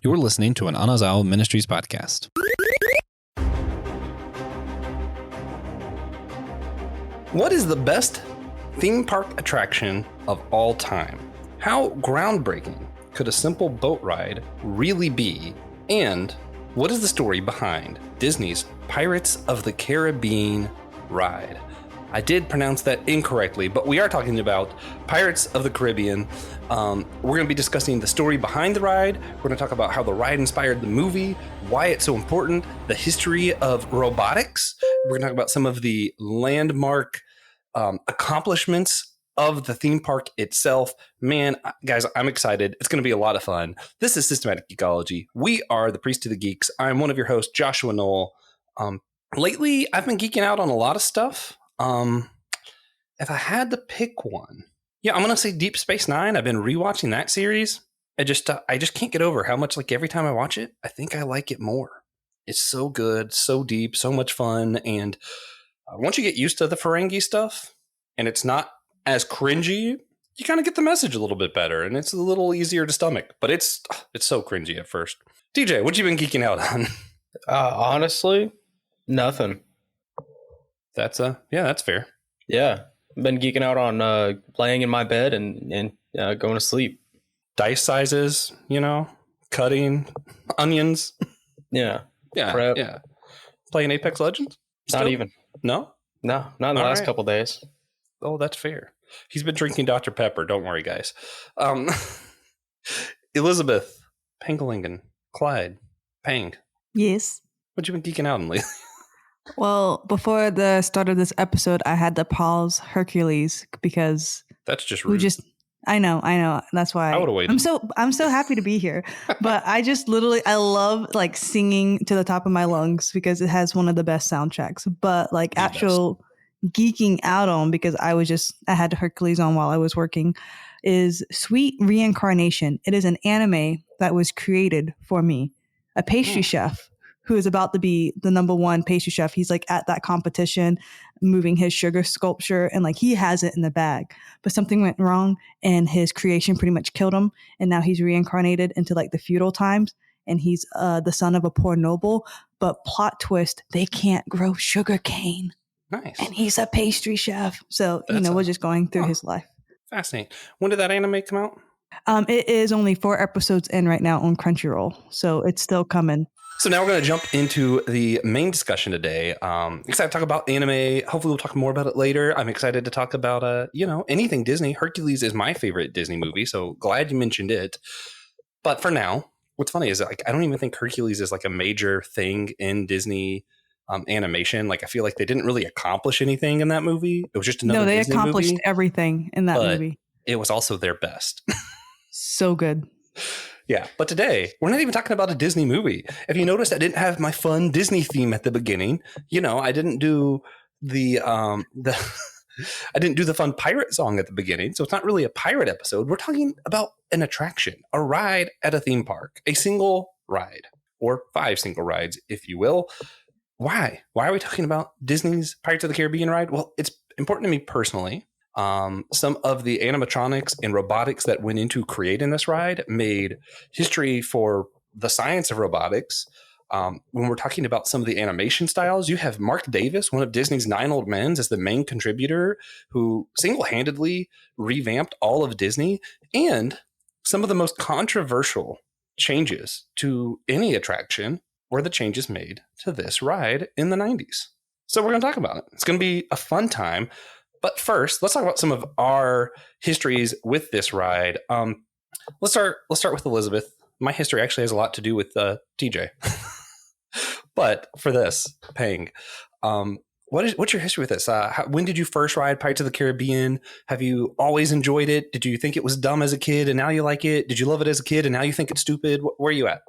You're listening to an Anazao Ministries podcast. What is the best theme park attraction of all time? How groundbreaking could a simple boat ride really be? And what is the story behind Disney's Pirates of the Caribbean ride? I did pronounce that incorrectly, but we are talking about Pirates of the Caribbean. We're going to be discussing the story behind the ride. We're going to talk about how the ride inspired the movie, why it's so important, the history of robotics. We're going to talk about some of the landmark accomplishments of the theme park itself. Man, guys, I'm excited. It's going to be a lot of fun. This is Systematic Geekology. We are the Priest of the Geeks. I'm one of your hosts, Joshua Knoll. Lately, I've been geeking out on a lot of stuff. If I had to pick one, I'm going to say Deep Space Nine. I've been rewatching that series. I just can't get over how much, like, every time I watch it, I think I like it more. It's so good, so deep, so much fun. And once you get used to the Ferengi stuff and it's not as cringy, you kind of get the message a little bit better and it's a little easier to stomach, but it's so cringy at first. DJ, what you been geeking out on? Honestly, nothing. That's fair. Yeah. I've been geeking out on laying in my bed and going to sleep. Dice sizes, cutting onions. Yeah. Prep. Yeah. Playing Apex Legends? Still? Not even. No, not in the last couple days. Oh, that's fair. He's been drinking Dr. Pepper. Don't worry, guys. Elizabeth Pengelingen, Clyde, Pang. Yes. What you been geeking out on lately? Well, before the start of this episode, I had to pause Hercules because that's just rude. I know. That's why I would have waited. I'm so happy to be here. But I just I love like singing to the top of my lungs because it has one of the best soundtracks. But like geeking out on, because I had Hercules on while I was working, is Sweet Reincarnation. It is an anime that was created for me. A pastry chef who is about to be the #1 pastry chef. He's like at that competition, moving his sugar sculpture, and like he has it in the bag. But something went wrong and his creation pretty much killed him. And now he's reincarnated into like the feudal times. And he's the son of a poor noble. But plot twist, they can't grow sugar cane. Nice. And he's a pastry chef. So, we're just going through his life. Fascinating. When did that anime come out? It is only 4 episodes in right now on Crunchyroll. So it's still coming. So now we're going to jump into the main discussion today. Excited to talk about anime. Hopefully we'll talk more about it later. I'm excited to talk about, anything Disney. Hercules is my favorite Disney movie, so glad you mentioned it. But for now, what's funny is like I don't even think Hercules is like a major thing in Disney animation. Like I feel like they didn't really accomplish anything in that movie. It was just another Disney movie. No, they accomplished everything in that movie. It was also their best. So good. Yeah, but today we're not even talking about a Disney movie. If you noticed, I didn't have my fun Disney theme at the beginning. I didn't do the I didn't do the fun pirate song at the beginning, so it's not really a pirate episode. We're talking about an attraction, a ride at a theme park, a single ride, or 5 single rides, if you will. Why? Why are we talking about Disney's Pirates of the Caribbean ride? Well, it's important to me personally. Some of the animatronics and robotics that went into creating this ride made history for the science of robotics. When we're talking about some of the animation styles, you have Mark Davis, one of Disney's 9 old men, as the main contributor who single-handedly revamped all of Disney, and some of the most controversial changes to any attraction were the changes made to this ride in the 90s. So we're going to talk about it. It's going to be a fun time. But first, let's talk about some of our histories with this ride. Let's start with Elizabeth. My history actually has a lot to do with TJ. But for this, Pang, what's your history with this? When did you first ride Pirates of the Caribbean? Have you always enjoyed it? Did you think it was dumb as a kid and now you like it? Did you love it as a kid and now you think it's stupid? Where are you at?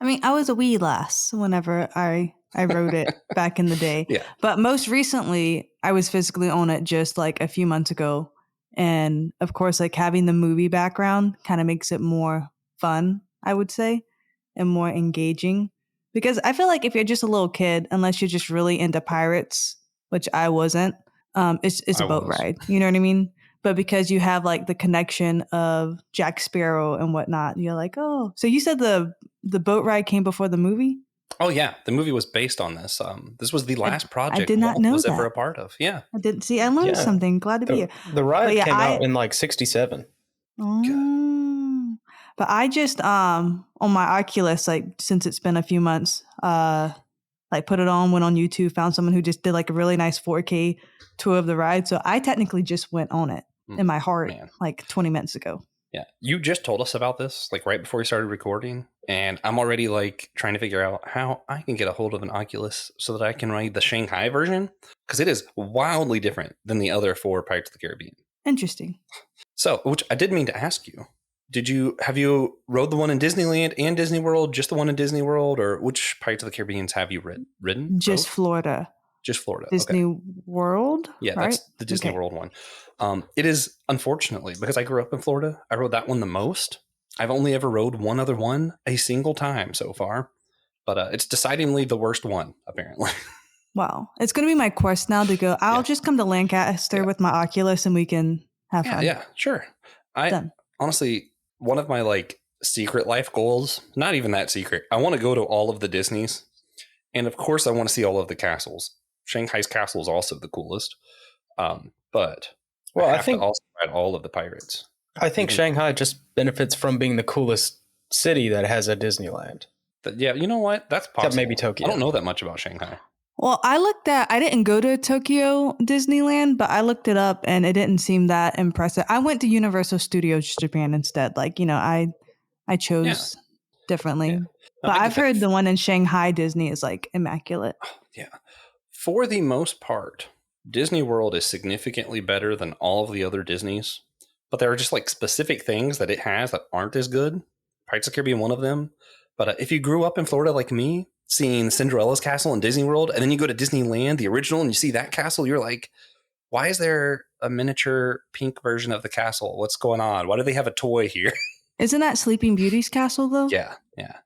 I mean, I was a wee lass whenever I rode it back in the day. Yeah. But most recently, I was physically on it just like a few months ago. And of course, like having the movie background kind of makes it more fun, I would say, and more engaging. Because I feel like if you're just a little kid, unless you're just really into pirates, which I wasn't, it's a boat ride. You know what I mean? But because you have like the connection of Jack Sparrow and whatnot, you're like, oh. So you said the the boat ride came before the movie? Oh yeah, the movie was based on this. This was the last project did not Walt know was ever that. a part of. Yeah. I didn't see. I learned Yeah. something. Glad to be here. The ride yeah, came out in like 67. Oh. But I just on my Oculus, like since it's been a few months, like put it on, went on YouTube, found someone who just did like a really nice 4K tour of the ride. So I technically just went on it in my heart like 20 minutes ago. Yeah. You just told us about this like right before we started recording. And I'm already like trying to figure out how I can get a hold of an Oculus so that I can ride the Shanghai version. Because it is wildly different than the other 4 Pirates of the Caribbean. Interesting. So, which I did mean to ask you. Have you rode the one in Disneyland and Disney World, just the one in Disney World, or which Pirates of the Caribbeans have you ridden? Just Rode? Florida. Just Florida. Disney World? Yeah, right? That's the Disney World one. It is, unfortunately, because I grew up in Florida, I rode that one the most. I've only ever rode one other one a single time so far, but it's decidedly the worst one, apparently. Wow. It's going to be my quest now to go. I'll just come to Lancaster with my Oculus and we can have fun. Yeah, sure. Done. Honestly, one of my like secret life goals, not even that secret, I want to go to all of the Disneys. And of course, I want to see all of the castles. Shanghai's castle is also the coolest. But I think to also ride all of the pirates. I think Shanghai just benefits from being the coolest city that has a Disneyland. But yeah, you know what? That's possible. Except maybe Tokyo. I don't know that much about Shanghai. Well, I didn't go to Tokyo Disneyland, but I looked it up and it didn't seem that impressive. I went to Universal Studios Japan instead. Like, I chose differently. Yeah. But I've heard the one in Shanghai Disney is like immaculate. Yeah. For the most part, Disney World is significantly better than all of the other Disneys. But there are just like specific things that it has that aren't as good. Pirates of the Caribbean, one of them. But if you grew up in Florida like me, seeing Cinderella's castle in Disney World, and then you go to Disneyland, the original, and you see that castle, you're like, why is there a miniature pink version of the castle? What's going on? Why do they have a toy here? Isn't that Sleeping Beauty's castle though? Yeah.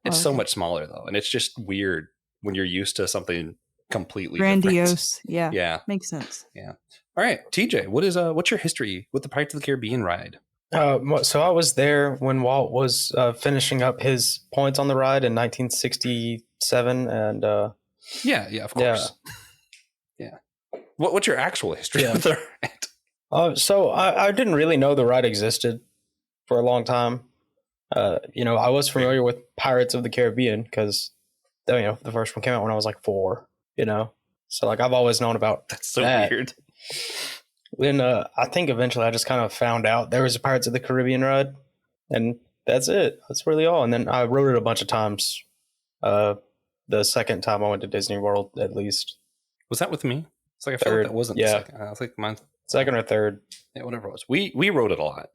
It's so much smaller though. And it's just weird when you're used to something completely grandiose. Different. Yeah. Makes sense. Yeah. All right, TJ, what's your history with the Pirates of the Caribbean ride? So I was there when Walt was finishing up his points on the ride in 1967, and yeah, of course. Yeah. What's your actual history with the ride? So I didn't really know the ride existed for a long time. I was familiar with Pirates of the Caribbean because the first one came out when I was like 4. So like I've always known about that's so that. Weird. Then I think eventually I just kind of found out there was a Pirates of the Caribbean ride, and that's it. That's really all. And then I rode it a bunch of times. The second time I went to Disney World, at least. Was that with me? It's like I felt like that wasn't the second. I was like mine. Second or third. Yeah, whatever it was. We rode it a lot.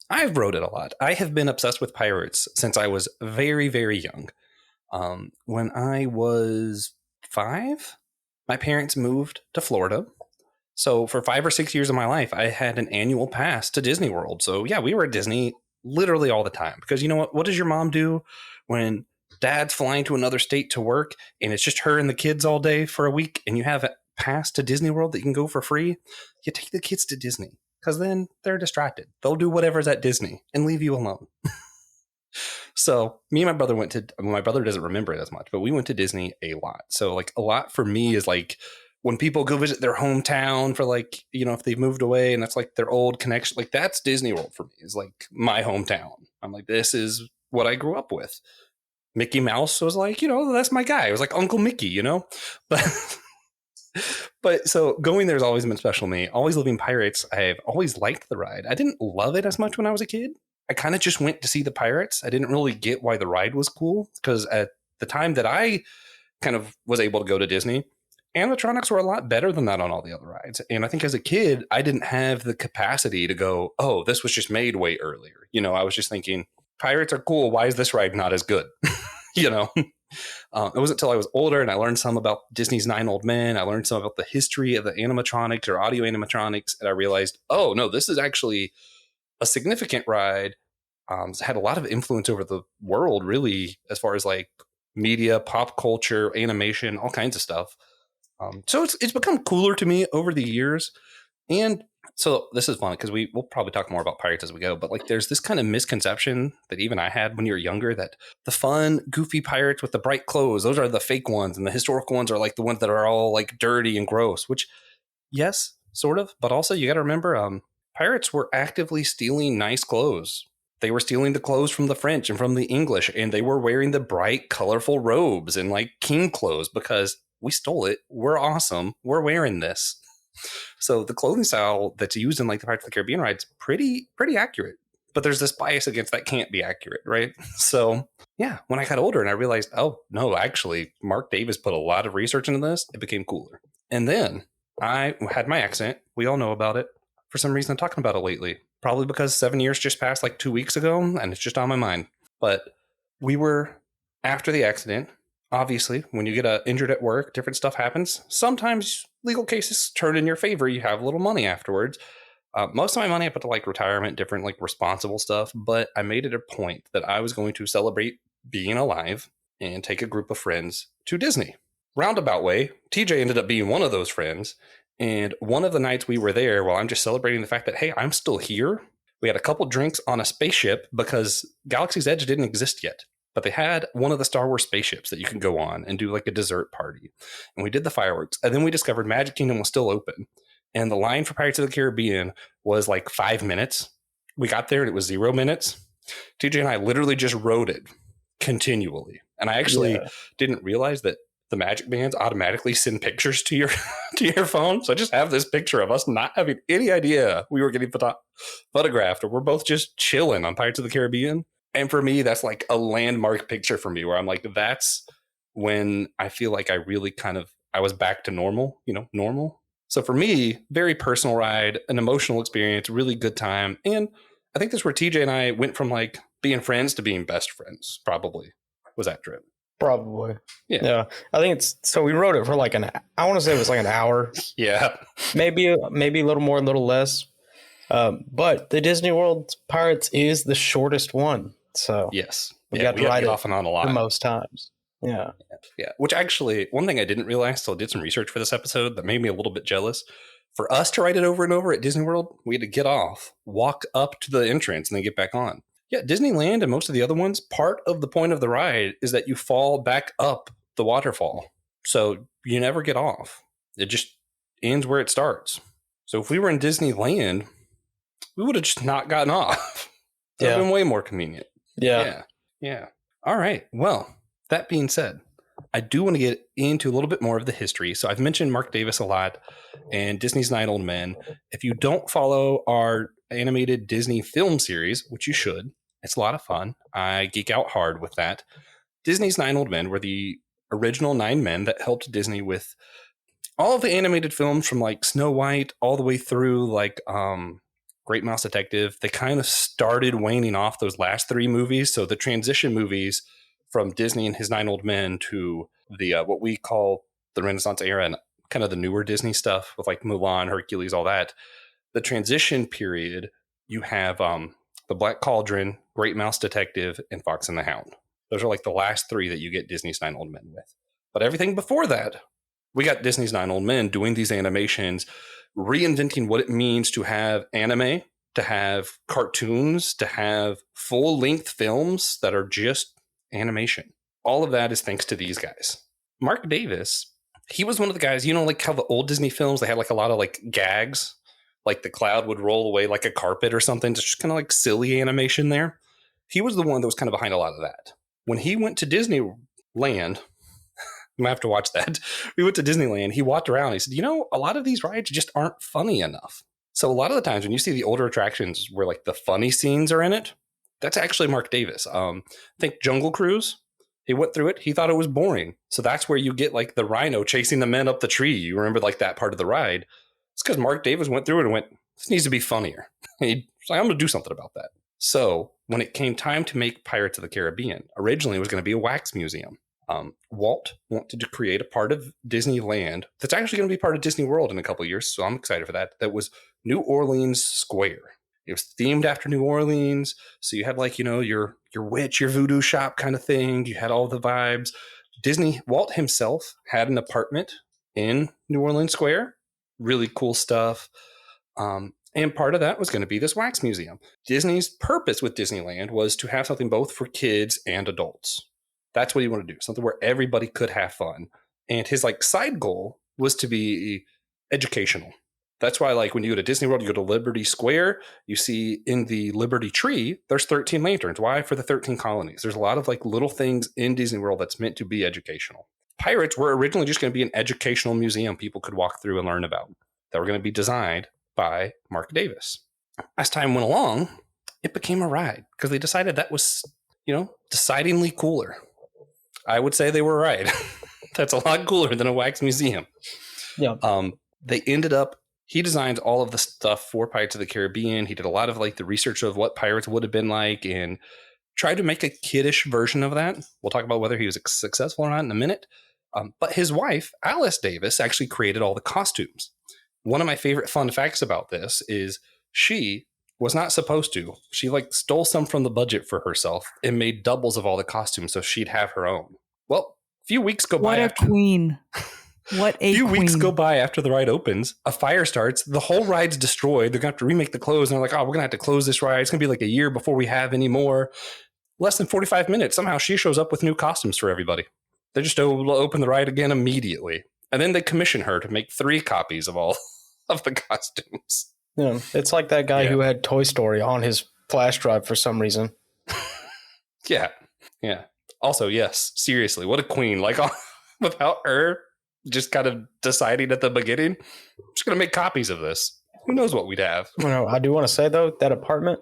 I've rode it a lot. I have been obsessed with pirates since I was very, very young. When I was 5, my parents moved to Florida. So for 5 or 6 years of my life, I had an annual pass to Disney World. So yeah, we were at Disney literally all the time. Because you know what? What does your mom do when dad's flying to another state to work and it's just her and the kids all day for a week and you have a pass to Disney World that you can go for free? You take the kids to Disney because then they're distracted. They'll do whatever's at Disney and leave you alone. So me and my brother my brother doesn't remember it as much, but we went to Disney a lot. So like a lot for me is like when people go visit their hometown for like, if they've moved away and that's like their old connection, like that's Disney World for me, is like my hometown. I'm like, this is what I grew up with. Mickey Mouse was like, that's my guy. It was like Uncle Mickey, But so going there has always been special to me. Always Living Pirates, I've always liked the ride. I didn't love it as much when I was a kid. I kind of just went to see the pirates. I didn't really get why the ride was cool because at the time that I kind of was able to go to Disney, animatronics were a lot better than that on all the other rides. And I think as a kid, I didn't have the capacity to go, oh, this was just made way earlier. I was just thinking, pirates are cool. Why is this ride not as good? It wasn't until I was older and I learned some about Disney's 9 Old Men. I learned some about the history of the animatronics or audio animatronics. And I realized, oh, no, this is actually a significant ride. It's had a lot of influence over the world, really, as far as like media, pop culture, animation, all kinds of stuff. So it's become cooler to me over the years. And So this is fun because we'll probably talk more about pirates as we go, but like there's this kind of misconception that even I had when you were younger that the fun, goofy pirates with the bright clothes, those are the fake ones, and the historical ones are like the ones that are all like dirty and gross, which yes, sort of, but also you got to remember pirates were actively stealing nice clothes. They were stealing the clothes from the French and from the English, and they were wearing the bright, colorful robes and like king clothes because we stole it. We're awesome. We're wearing this. So the clothing style that's used in like the Pirates of the Caribbean ride's pretty accurate. But there's this bias against that can't be accurate, right? So yeah, when I got older and I realized, oh no, actually, Mark Davis put a lot of research into this, it became cooler. And then I had my accident. We all know about it. For some reason, I'm talking about it lately. Probably because 7 years just passed like 2 weeks ago, and it's just on my mind. But we were after the accident. Obviously, when you get injured at work, different stuff happens. Sometimes legal cases turn in your favor. You have a little money afterwards. Most of my money I put to like retirement, different like responsible stuff. But I made it a point that I was going to celebrate being alive and take a group of friends to Disney. Roundabout way, TJ ended up being one of those friends. And one of the nights we were there, while I'm just celebrating the fact that, hey, I'm still here, we had a couple drinks on a spaceship because Galaxy's Edge didn't exist yet. But they had one of the Star Wars spaceships that you can go on and do like a dessert party. And we did the fireworks. And then we discovered Magic Kingdom was still open. And the line for Pirates of the Caribbean was like 5 minutes. We got there and it was 0 minutes. TJ and I literally just rode it continually. And I actually didn't realize that the Magic Bands automatically send pictures to your phone. So I just have this picture of us not having any idea we were getting photographed, or we're both just chilling on Pirates of the Caribbean. And for me, that's like a landmark picture for me where I'm like, that's when I feel like I really I was back to normal, normal. So for me, very personal ride, an emotional experience, really good time. And I think that's where TJ and I went from like being friends to being best friends, probably, was that trip. Probably. Yeah. I think so we rode it for like I want to say it was like an hour. Yeah. Maybe a little more, a little less. But the Disney World Pirates is the shortest one. So yes, we got to ride it off and on a lot the most times. Yeah. Which actually, one thing I didn't realize till I did some research for this episode that made me a little bit jealous. For us to ride it over and over at Disney World, we had to get off, walk up to the entrance, and then get back on. Yeah, Disneyland and most of the other ones, part of the point of the ride is that you fall back up the waterfall. So you never get off. It just ends where it starts. So if we were in Disneyland, we would have just not gotten off. That would have been way more convenient. Yeah. All right. Well, that being said, I do want to get into a little bit more of the history. So I've mentioned Mark Davis a lot and Disney's Nine Old Men. If you don't follow our animated Disney film series, which you should, it's a lot of fun. I geek out hard with that. Disney's Nine Old Men were the original 9 men that helped Disney with all of the animated films from like Snow White all the way through like Great Mouse Detective. They kind of started waning off those last 3 movies. So the transition movies from Disney and his 9 Old Men to the what we call the Renaissance era and kind of the newer Disney stuff with like Mulan, Hercules, all that. The transition period, you have the Black Cauldron, Great Mouse Detective, and Fox and the Hound. Those are like the last 3 that you get Disney's 9 Old Men with. But everything before that, we got Disney's 9 Old Men doing these animations, reinventing what it means to have anime, to have cartoons, to have full-length films that are just animation. All of that is thanks to these guys. Mark Davis, he was one of the guys, like how the old Disney films, they had like a lot of like gags, like the cloud would roll away like a carpet or something, just kind of like silly animation there. He was the one that was kind of behind a lot of that. When he went to Disneyland, I'm gonna have to watch that. We went to Disneyland. He walked around. He said, a lot of these rides just aren't funny enough. So a lot of the times when you see the older attractions where like the funny scenes are in it, that's actually Mark Davis. I think Jungle Cruise, he went through it. He thought it was boring. So that's where you get like the rhino chasing the men up the tree. You remember like that part of the ride. It's because Mark Davis went through it and went, this needs to be funnier. He's like, I'm going to do something about that. So when it came time to make Pirates of the Caribbean, originally it was going to be a wax museum. Walt wanted to create a part of Disneyland that's actually going to be part of Disney World in a couple of years. So I'm excited for that. That was New Orleans Square. It was themed after New Orleans. So you had like, your witch, your voodoo shop kind of thing. You had all the vibes. Walt himself had an apartment in New Orleans Square. Really cool stuff. And part of that was going to be this wax museum. Disney's purpose with Disneyland was to have something both for kids and adults. That's what he wanted to do, something where everybody could have fun. And his like side goal was to be educational. That's why, like, when you go to Disney World, you go to Liberty Square, you see in the Liberty Tree, there's 13 lanterns. Why? For the 13 colonies. There's a lot of like little things in Disney World that's meant to be educational. Pirates were originally just going to be an educational museum people could walk through and learn about, that were going to be designed by Marc Davis. As time went along, it became a ride because they decided that was, decidingly cooler. I would say they were right. That's a lot cooler than a wax museum. Yeah. They ended up, he designed all of the stuff for Pirates of the Caribbean. He did a lot of like the research of what pirates would have been like and tried to make a kiddish version of that. We'll talk about whether he was successful or not in a minute. But his wife, Alice Davis, actually created all the costumes. One of my favorite fun facts about this is she was not supposed to. She like stole some from the budget for herself and made doubles of all the costumes so she'd have her own. Well, a few weeks go by. What a queen. What a few queen. weeks go by after the ride opens, a fire starts, the whole ride's destroyed. They're going to have to remake the clothes. And they're like, oh, we're going to have to close this ride. It's going to be like a year before we have any more. Less than 45 minutes. Somehow she shows up with new costumes for everybody. They just open the ride again immediately. And then they commission her to make 3 copies of all of the costumes. Yeah, it's like that guy who had Toy Story on his flash drive for some reason. Yeah. Also, yes, seriously, what a queen. Like, without her just kind of deciding at the beginning, I'm just going to make copies of this. Who knows what we'd have? I do want to say, though, that apartment,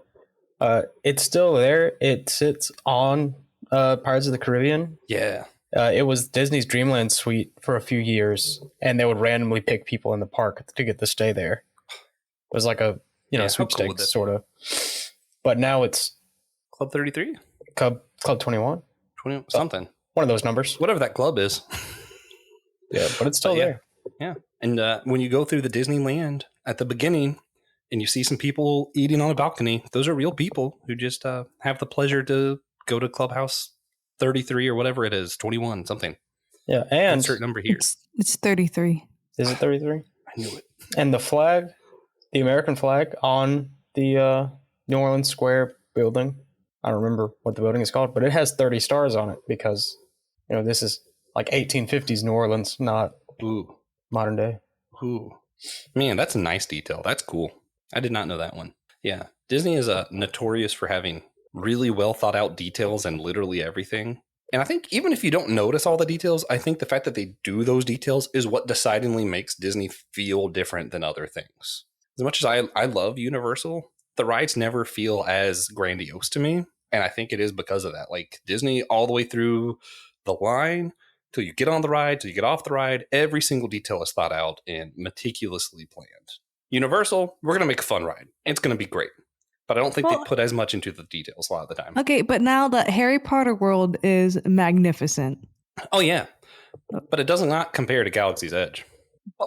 it's still there. It sits on Pirates of the Caribbean. Yeah. It was Disney's Dreamland suite for a few years, and they would randomly pick people in the park to get to stay there. It was like a sweepstakes cool sort of. But now it's Club 33? Club 21? 20 something. One of those numbers. Whatever that club is. Yeah, but it's still there. Yeah. And when you go through the Disneyland at the beginning and you see some people eating on a balcony, those are real people who just have the pleasure to go to Clubhouse 33 or whatever it is, 21, something. Yeah, and insert number here. It's 33. Is it 33? I knew it. And the flag, the American flag on the New Orleans Square building, I don't remember what the building is called, but it has 30 stars on it because, this is like 1850s New Orleans, not modern day. Ooh. Man, that's a nice detail. That's cool. I did not know that one. Yeah. Disney is notorious for having really well thought out details and literally everything. And I think even if you don't notice all the details, I think the fact that they do those details is what decidedly makes Disney feel different than other things. As much as I love Universal, the rides never feel as grandiose to me. And I think it is because of that. Like Disney, all the way through the line, till you get on the ride, till you get off the ride, every single detail is thought out and meticulously planned. Universal, we're going to make a fun ride. It's going to be great. But I don't think they put as much into the details a lot of the time. Okay, but now the Harry Potter world is magnificent. Oh, yeah. But it does not compare to Galaxy's Edge.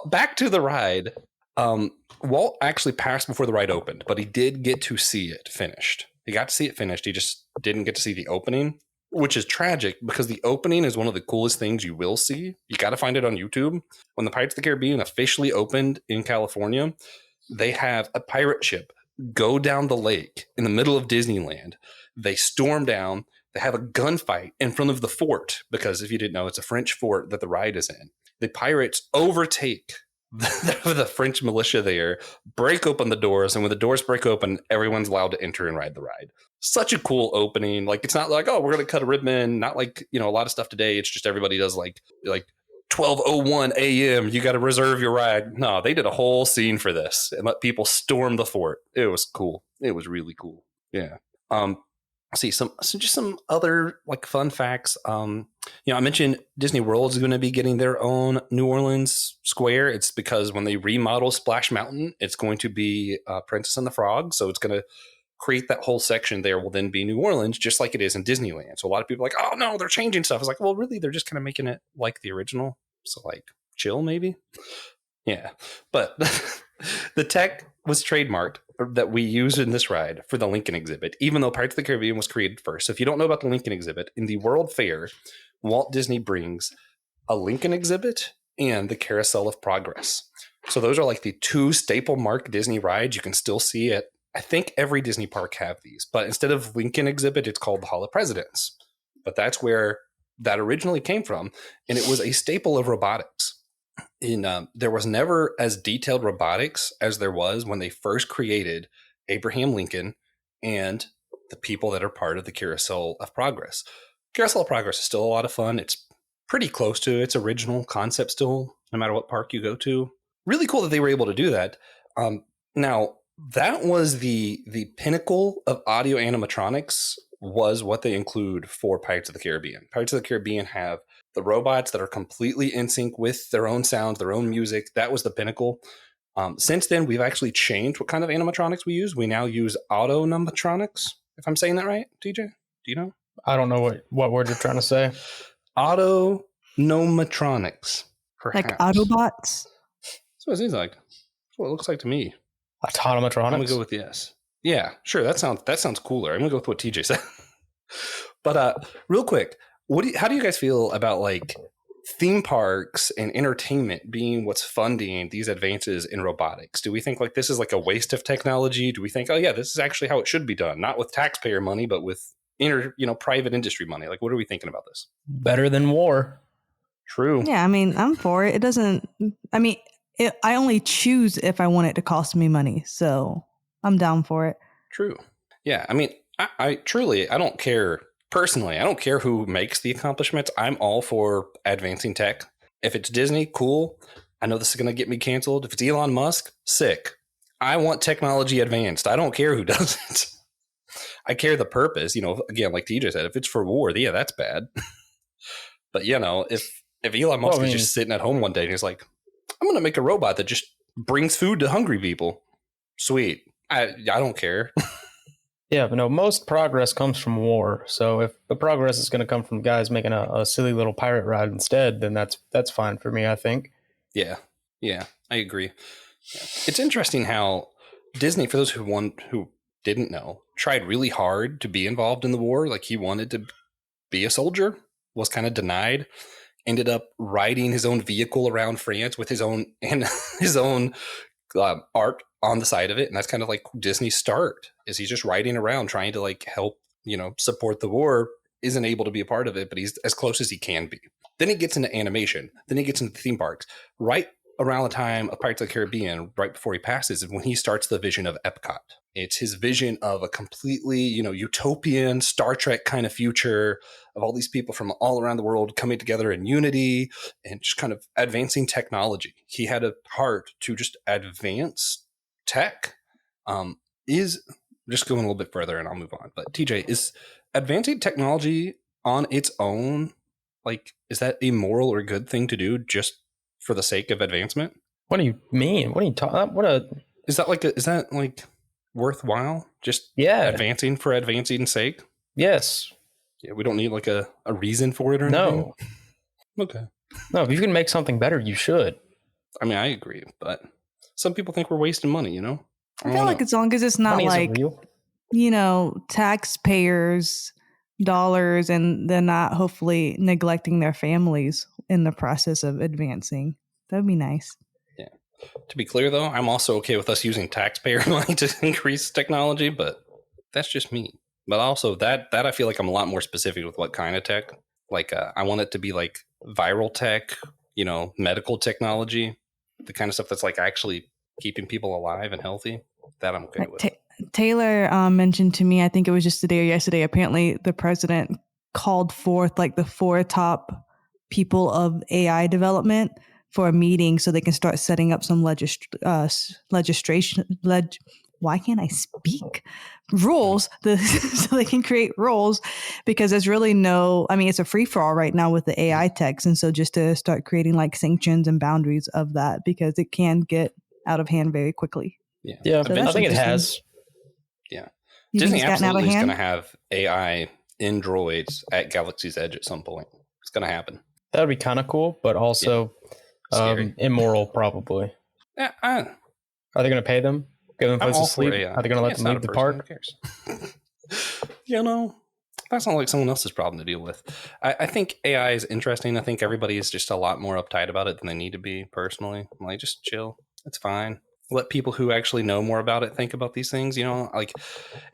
Back to the ride. Walt actually passed before the ride opened, but he did get to see it finished. He got to see it finished. He just didn't get to see the opening, which is tragic because the opening is one of the coolest things you will see. You got to find it on YouTube. When the Pirates of the Caribbean officially opened in California, they have a pirate ship go down the lake in the middle of Disneyland. They storm down. They have a gunfight in front of the fort because if you didn't know, it's a French fort that the ride is in. The pirates overtake the French militia there, break open the doors, and when the doors break open, everyone's allowed to enter and ride the ride. Such a cool opening. Like, it's not like, oh, we're going to cut a ribbon. Not like, a lot of stuff today. It's just everybody does like 12:01 a.m. You got to reserve your ride. No, they did a whole scene for this and let people storm the fort. It was cool. It was really cool. Yeah. See some other like fun facts. I mentioned Disney World is going to be getting their own New Orleans Square. It's because when they remodel Splash Mountain, it's going to be Princess and the Frog. So it's going to create that whole section there will then be New Orleans, just like it is in Disneyland. So a lot of people are like, oh no, they're changing stuff. It's like, well, really, they're just kind of making it like the original. So like chill, maybe. Yeah. But the tech was trademarked that we use in this ride for the Lincoln exhibit, even though Pirates of the Caribbean was created first. So if you don't know about the Lincoln exhibit, in the World Fair, Walt Disney brings a Lincoln exhibit and the Carousel of Progress. So those are like the two staple mark Disney rides. You can still see it. I think every Disney park have these, but instead of Lincoln exhibit, it's called the Hall of Presidents. But that's where that originally came from, and it was a staple of robotics. There was never as detailed robotics as there was when they first created Abraham Lincoln and the people that are part of the Carousel of Progress. Carousel of Progress is still a lot of fun. It's pretty close to its original concept still, no matter what park you go to. Really cool that they were able to do that. Now, that was the pinnacle of audio animatronics, was what they include for Pirates of the Caribbean. Pirates of the Caribbean have the robots that are completely in sync with their own sounds, their own music. That was the pinnacle. Since then, we've actually changed what kind of animatronics we use. We now use autonomitronics, if I'm saying that right, TJ? Do you know? I don't know what word you're trying to say. Autonomitronics, perhaps. Like Autobots? That's what it seems like. That's what it looks like to me. Autonomatronics? I'm going to go with yes. Yeah, sure. That sounds cooler. I'm going to go with what TJ said. But real quick, how do you guys feel about like theme parks and entertainment being what's funding these advances in robotics? Do we think like this is like a waste of technology? Do we think, oh yeah, this is actually how it should be done, not with taxpayer money, but with private industry money? Like, what are we thinking about this? Better than war. True. Yeah, I mean, I'm for it. It doesn't. I mean, I only choose if I want it to cost me money, so I'm down for it. True. Yeah, I mean, I truly, I don't care. Personally, I don't care who makes the accomplishments. I'm all for advancing tech. If it's Disney, cool. I know this is going to get me canceled. If it's Elon Musk, sick. I want technology advanced. I don't care who does it. I care the purpose. Again, like TJ said, if it's for war, yeah, that's bad. But, if Elon Musk is just sitting at home one day and he's like, I'm going to make a robot that just brings food to hungry people. Sweet. I don't care. Yeah, but no, most progress comes from war. So if the progress is going to come from guys making a silly little pirate ride instead, then that's fine for me, I think. Yeah, I agree. Yeah. It's interesting how Disney, for those who didn't know, tried really hard to be involved in the war. Like he wanted to be a soldier, was kind of denied, ended up riding his own vehicle around France with his own art on the side of it. And that's kind of like Disney's start, is he's just riding around trying to like help, support the war, isn't able to be a part of it, but he's as close as he can be. Then he gets into animation. Then he gets into theme parks. Right around the time of Pirates of the Caribbean, right before he passes, is when he starts the vision of Epcot. It's his vision of a completely, utopian Star Trek kind of future of all these people from all around the world coming together in unity and just kind of advancing technology. He had a heart to just advance tech. Is just going a little bit further and I'll move on. But TJ, is advancing technology on its own, like, is that a moral or good thing to do just for the sake of advancement? What do you mean? What are you talking? Is that worthwhile? Just advancing for advancing's sake? Yes. Yeah, we don't need like a reason for it or anything? No. Okay. No, if you can make something better, you should. I mean, I agree, but some people think we're wasting money, I feel like as long as it's not Money like, isn't real. taxpayers' dollars and they're not hopefully neglecting their families in the process of advancing. That would be nice. Yeah. To be clear, though, I'm also okay with us using taxpayer money to increase technology, but that's just me. But also that I feel like I'm a lot more specific with what kind of tech. Like I want it to be like viral tech, medical technology, the kind of stuff that's like actually keeping people alive and healthy. That I'm okay with. Taylor mentioned to me, I think it was just today or yesterday, apparently the president called forth like the 4 top people of AI development for a meeting so they can start setting up some legislation. Why can't I speak? Rules, so they can create rules, because there's really it's a free for all right now with the AI techs. And so just to start creating like sanctions and boundaries of that, because it can get out of hand very quickly. Yeah, so I think it has. Yeah. Disney absolutely is going to have AI in droids at Galaxy's Edge at some point. It's going to happen. That would be kind of cool, but also immoral, probably. Yeah, are they going to pay them? Give them a place to sleep? Are they going to let them leave the park? Who cares? That's not like someone else's problem to deal with. I think AI is interesting. I think everybody is just a lot more uptight about it than they need to be, personally. I'm like, just chill. It's fine. Let people who actually know more about it think about these things. Like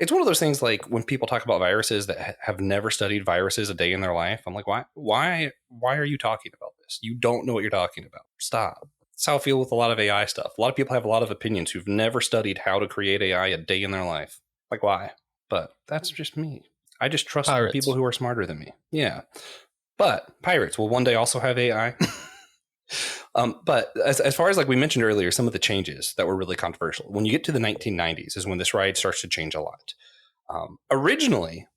it's one of those things. Like when people talk about viruses that have never studied viruses a day in their life, I'm like, why are you talking about this? You don't know what you're talking about. Stop. That's how I feel with a lot of AI stuff. A lot of people have a lot of opinions who've never studied how to create AI a day in their life. Like, why? But that's just me. I just trust people who are smarter than me. Yeah. But pirates will one day also have AI. But as far as like we mentioned earlier, some of the changes that were really controversial. When you get to the 1990s is when this ride starts to change a lot. Originally,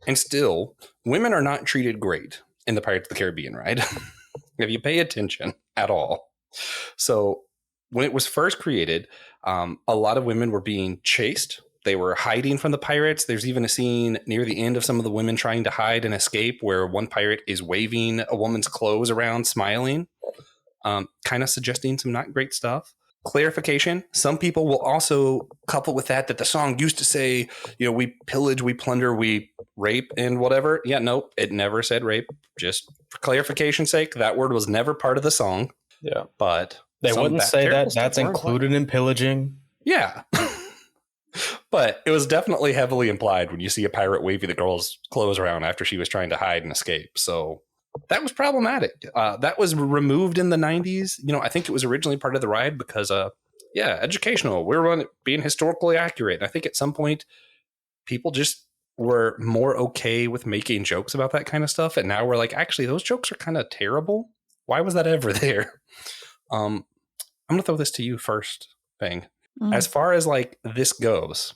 and still, women are not treated great in the Pirates of the Caribbean ride. If you pay attention at all. So when it was first created, a lot of women were being chased. They were hiding from the pirates. There's even a scene near the end of some of the women trying to hide and escape where one pirate is waving a woman's clothes around, smiling, kind of suggesting some not great stuff. Clarification. Some people will also couple with that the song used to say, we pillage, we plunder, we rape and whatever. Yeah, nope. It never said rape. Just for clarification's sake, that word was never part of the song. Yeah. But they wouldn't say that. That's included in pillaging. Yeah. But it was definitely heavily implied when you see a pirate waving the girl's clothes around after she was trying to hide and escape. So that was problematic. That was removed in the 90s. I think it was originally part of the ride because, educational. We're being historically accurate. I think at some point people just were more okay with making jokes about that kind of stuff. And now we're like, actually, those jokes are kind of terrible. Why was that ever there? I'm going to throw this to you first, Bang. As far as like this goes,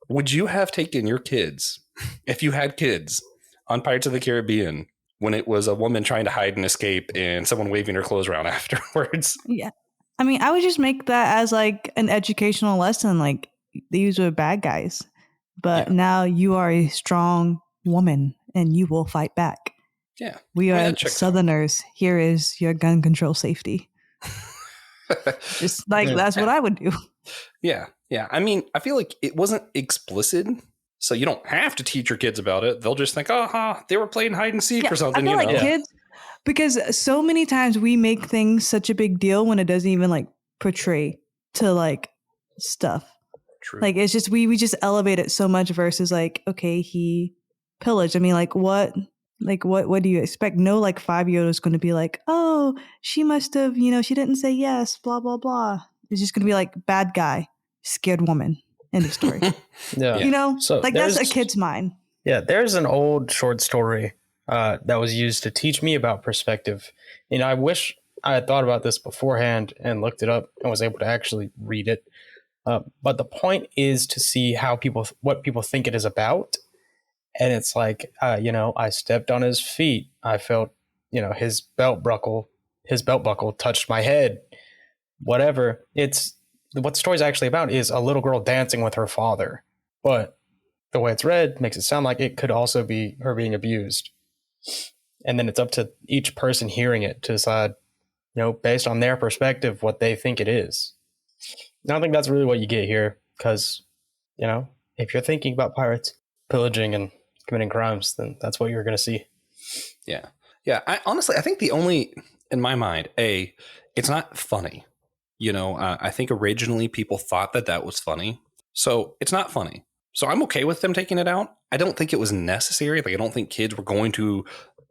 would you have taken your kids, if you had kids, on Pirates of the Caribbean when it was a woman trying to hide and escape and someone waving her clothes around afterwards? Yeah. I mean, I would just make that as like an educational lesson. Like these were bad guys, but now you are a strong woman and you will fight back. Yeah. We are Southerners. Here is your gun control safety. Just like that's what I would do. Yeah. I mean, I feel like it wasn't explicit, so you don't have to teach your kids about it. They'll just think, they were playing hide and seek or something. I feel like kids, because so many times we make things such a big deal when it doesn't even like portray to like stuff. True. Like it's just we just elevate it so much versus like, okay, he pillaged. I mean, like what do you expect? No, like 5-year-old is going to be like, oh, she must have, she didn't say yes, blah, blah, blah. It's just going to be like bad guy, scared woman in the story. Yeah. So like that's a kid's mind. Yeah. There's an old short story that was used to teach me about perspective. And I wish I had thought about this beforehand and looked it up and was able to actually read it. But the point is to see what people think it is about. And it's like, I stepped on his feet. I felt, his belt buckle touched my head, whatever. What the story's actually about is a little girl dancing with her father. But the way it's read makes it sound like it could also be her being abused. And then it's up to each person hearing it to decide, based on their perspective, what they think it is. And I don't think that's really what you get here because, if you're thinking about pirates pillaging and committing crimes, then that's what you're going to see. Yeah. I think the only, in my mind, it's not funny. I think originally people thought that was funny. So it's not funny. So I'm okay with them taking it out. I don't think it was necessary. Like, I don't think kids were going to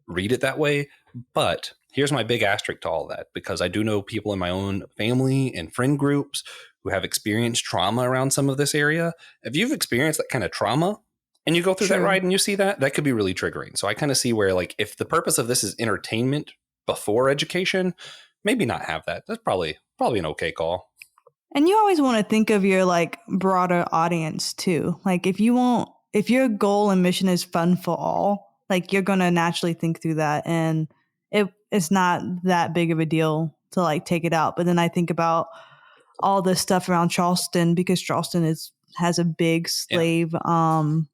read it that way. But here's my big asterisk to all that, because I do know people in my own family and friend groups who have experienced trauma around some of this area. If you've experienced that kind of trauma, and you go through that ride and you see that could be really triggering. So I kind of see where, like, if the purpose of this is entertainment before education, maybe not have that. That's probably an okay call. And you always want to think of your like broader audience too. Like if your goal and mission is fun for all, like you're going to naturally think through that. And it's not that big of a deal to like take it out. But then I think about all the stuff around Charleston, because Charleston has a big slave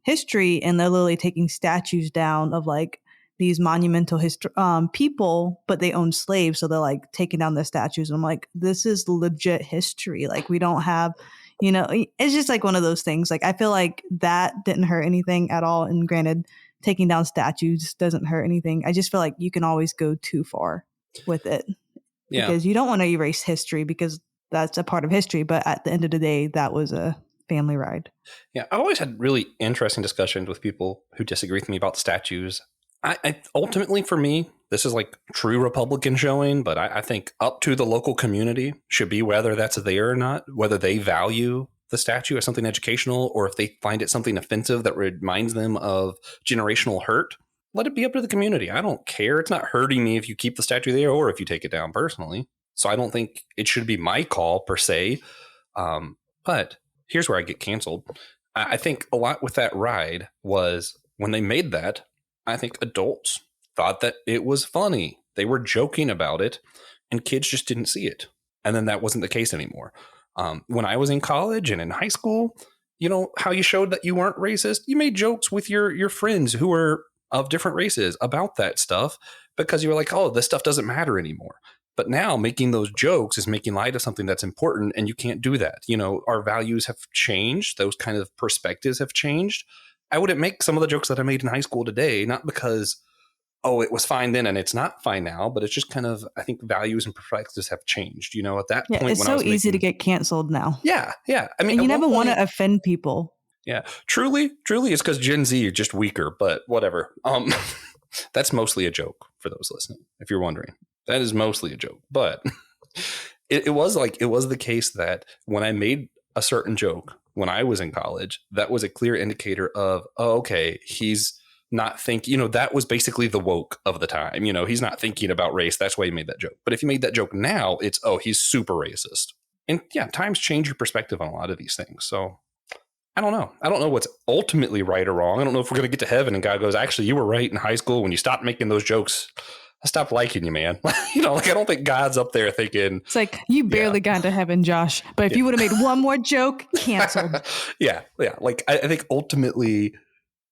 history, and they're literally taking statues down of like these monumental people, but they own slaves, so they're like taking down their statues. I'm like, this is legit history. Like we don't have, it's just like one of those things. Like I feel like that didn't hurt anything at all. And granted, taking down statues doesn't hurt anything. I just feel like you can always go too far with it because you don't want to erase history, because that's a part of history. But at the end of the day, that was a family ride. Yeah, I've always had really interesting discussions with people who disagree with me about statues. I ultimately, for me, this is like true Republican showing, but I think up to the local community should be whether that's there or not, whether they value the statue as something educational or if they find it something offensive that reminds them of generational hurt. Let it be up to the community. I don't care. It's not hurting me if you keep the statue there or if you take it down personally. So I don't think it should be my call per se. But here's where I get canceled. I think a lot with that ride was when they made that, I think adults thought that it was funny. They were joking about it and kids just didn't see it. And then that wasn't the case anymore. When I was in college and in high school, you know, how you showed that you weren't racist, you made jokes with your friends who were of different races about that stuff because you were like, oh, this stuff doesn't matter anymore. But now making those jokes is making light of something that's important and you can't do that. You know, our values have changed. Those kind of perspectives have changed. I wouldn't make some of the jokes that I made in high school today, not because, oh, it was fine then and it's not fine now, but it's just kind of, I think values and perspectives have changed. You know, at that point, it's when so I was easy to get canceled now. Yeah. I mean, and you never want to offend people. Yeah, truly, it's because Gen Z are just weaker, but whatever. That's mostly a joke for those listening, if you're wondering. That is mostly a joke, but it was the case that when I made a certain joke when I was in college, that was a clear indicator of, oh, okay, he's not thinking, you know, that was basically the woke of the time. You know, he's not thinking about race. That's why he made that joke. But if you made that joke now, it's, oh, he's super racist. And yeah, times change your perspective on a lot of these things. So I don't know. I don't know what's ultimately right or wrong. I don't know if we're going to get to heaven and God goes, actually, you were right in high school when you stopped making those jokes. I stopped liking you, man. You know, like I don't think God's up there thinking. It's like you barely got to heaven, Josh. But if you would have made one more joke, canceled. Yeah. Like I think ultimately,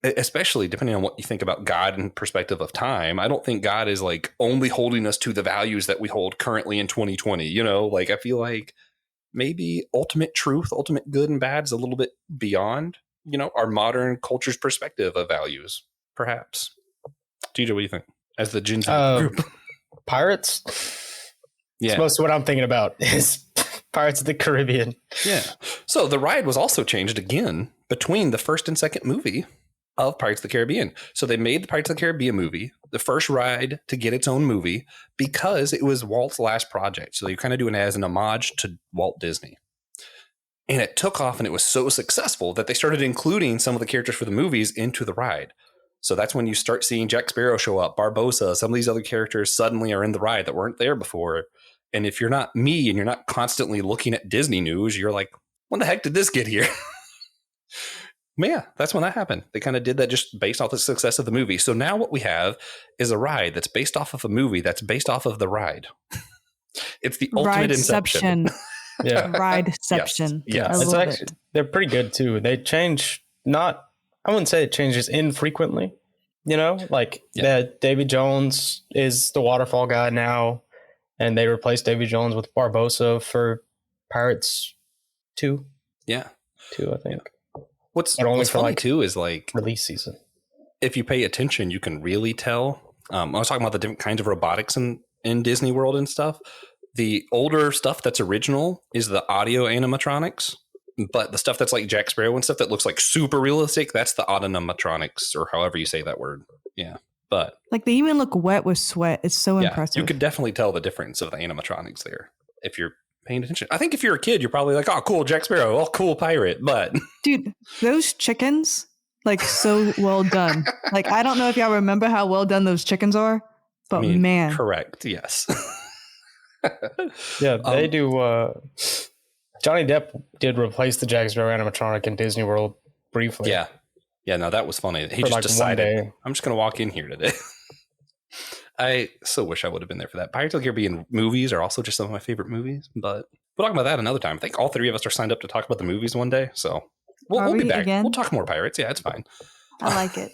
especially depending on what you think about God in perspective of time, I don't think God is like only holding us to the values that we hold currently in 2020. You know, like I feel like maybe ultimate truth, ultimate good and bad is a little bit beyond, you know, our modern culture's perspective of values, perhaps. TJ, what do you think? As the Gen Z group. Pirates? Yeah. It's most of what I'm thinking about is Pirates of the Caribbean. Yeah. So the ride was also changed again between the first and second movie of Pirates of the Caribbean. So they made the Pirates of the Caribbean movie, the first ride to get its own movie, because it was Walt's last project. So they kind of doing it as an homage to Walt Disney. And it took off and it was so successful that they started including some of the characters for the movies into the ride. So that's when you start seeing Jack Sparrow show up, Barbossa, some of these other characters suddenly are in the ride that weren't there before. And if you're not me and you're not constantly looking at Disney news, you're like, when the heck did this get here? But yeah, that's when that happened. They kind of did that just based off the success of the movie. So now what we have is a ride that's based off of a movie that's based off of the ride. It's the ultimate Inception. Yeah. Rideception. Yes. It's actually, they're pretty good too. They change I wouldn't say it changes infrequently, you know, like that Davy Jones is the waterfall guy now, and they replaced Davy Jones with Barbossa for Pirates 2. Yeah. 2, I think. What's funny too is like release season. If you pay attention, you can really tell. I was talking about the different kinds of robotics in Disney World and stuff. The older stuff that's original is the audio animatronics. But the stuff that's like Jack Sparrow and stuff that looks like super realistic, that's the autonomatronics, or however you say that word. Yeah. But like they even look wet with sweat. It's so impressive. You could definitely tell the difference of the animatronics there if you're paying attention. I think if you're a kid, you're probably like, oh, cool, Jack Sparrow. Oh, cool, pirate. But dude, those chickens, like so well done. Like, I don't know if y'all remember how well done those chickens are, but man. Correct. Yes. Yeah, they do. Johnny Depp did replace the Jack Sparrow animatronic in Disney World briefly. Yeah. No, that was funny. He just decided, I'm just going to walk in here today. I so wish I would have been there for that. Pirates of the Caribbean movies are also just some of my favorite movies, but we'll talk about that another time. I think all three of us are signed up to talk about the movies one day, so we'll be back. Again? We'll talk more pirates. Yeah, it's fine. I like it.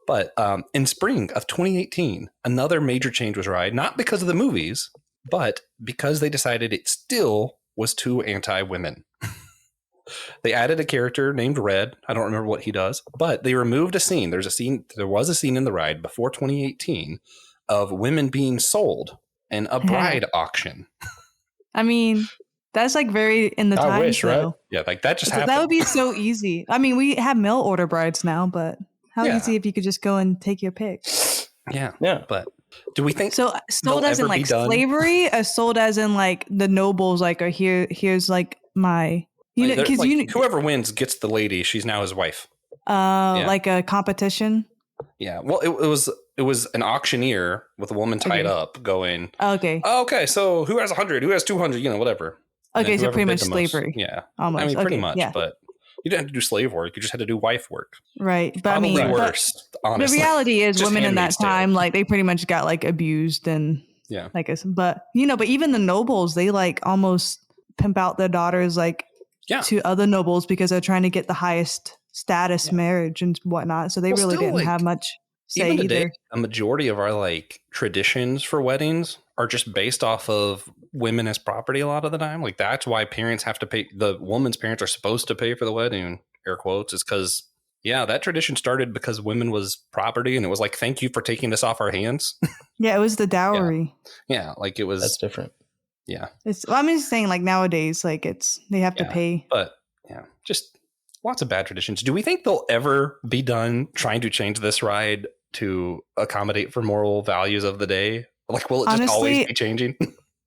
But in spring of 2018, another major change was made, not because of the movies, but because they decided it still was too anti-women. They added a character named Red. I don't remember what he does, but they removed a scene. There was a scene in the ride before 2018 of women being sold in a bride auction. I mean, That's like very in the I times, wish, right? though. Yeah, like that just So happened. that would be so easy. I mean, we have mail order brides now, but how Yeah. easy if you could just go and take your pick. Yeah. Yeah. But do we think So sold they'll as in ever be like done? slavery, or sold as in like the nobles like are here. Here's like my Like, they're- because like, whoever wins gets the lady. She's now his wife. like a competition. Yeah. Well, it was an auctioneer with a woman tied Okay. up going, Okay, oh, okay, so who has 100? Who has 200? You know, whatever. And okay, then so whoever pretty bid much the most- slavery. Yeah. Almost. I mean, pretty Okay, much, yeah. but you didn't have to do slave work. You just had to do wife work. Right, but I Probably mean, but worse, honestly. the reality is, Just women in that Handmaid's Tale. time, like they pretty much got like abused and Yeah. like us. But but even the nobles, they like almost pimp out their daughters like Yeah. to other nobles because they're trying to get the highest status Yeah. marriage and whatnot. So they Well, really still, didn't like, have much say Even today, either. a majority of our like traditions for weddings are just based off of women as property a lot of the time. Like that's why parents have to pay. The woman's parents are supposed to pay for the wedding. Air quotes is because that tradition started because women was property, and it was like, thank you for taking this off our hands. Yeah, it was the dowry. Yeah, like it was. That's different. Yeah, I'm just saying, like nowadays, like they have to Yeah. pay. but just lots of bad traditions. Do we think they'll ever be done trying to change this ride to accommodate for moral values of the day? Like, will it just always Honestly, be changing?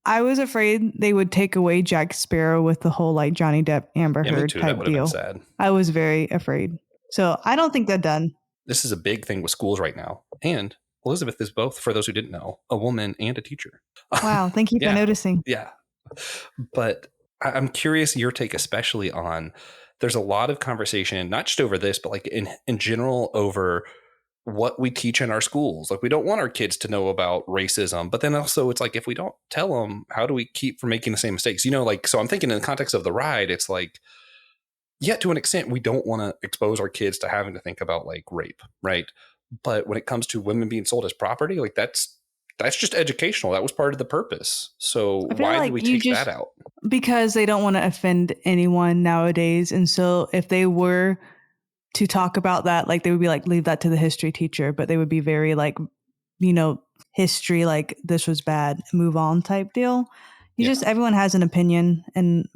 I was afraid they would take away Jack Sparrow with the whole like Johnny Depp Amber Yeah, me Heard too. That type would have been deal. sad. I was very afraid. So I don't think they're done. This is a big thing with schools right now. And Elizabeth is both, for those who didn't know, a woman and a teacher. Wow, thank you Yeah. for noticing. Yeah. But I'm curious your take, especially on there's a lot of conversation, not just over this, but like in general over what we teach in our schools. Like we don't want our kids to know about racism, but then also it's like, if we don't tell them, how do we keep from making the same mistakes? Like, so I'm thinking in the context of the ride, it's like, yeah, to an extent, we don't want to expose our kids to having to think about like rape, right? But when it comes to women being sold as property, like that's just educational. That was part of the purpose. So I feel why like do we you take just- that out? Because they don't want to offend anyone nowadays. And so if they were to talk about that, like they would be like, leave that to the history teacher, but they would be very like, history, like this was bad, move on type deal. Everyone has an opinion and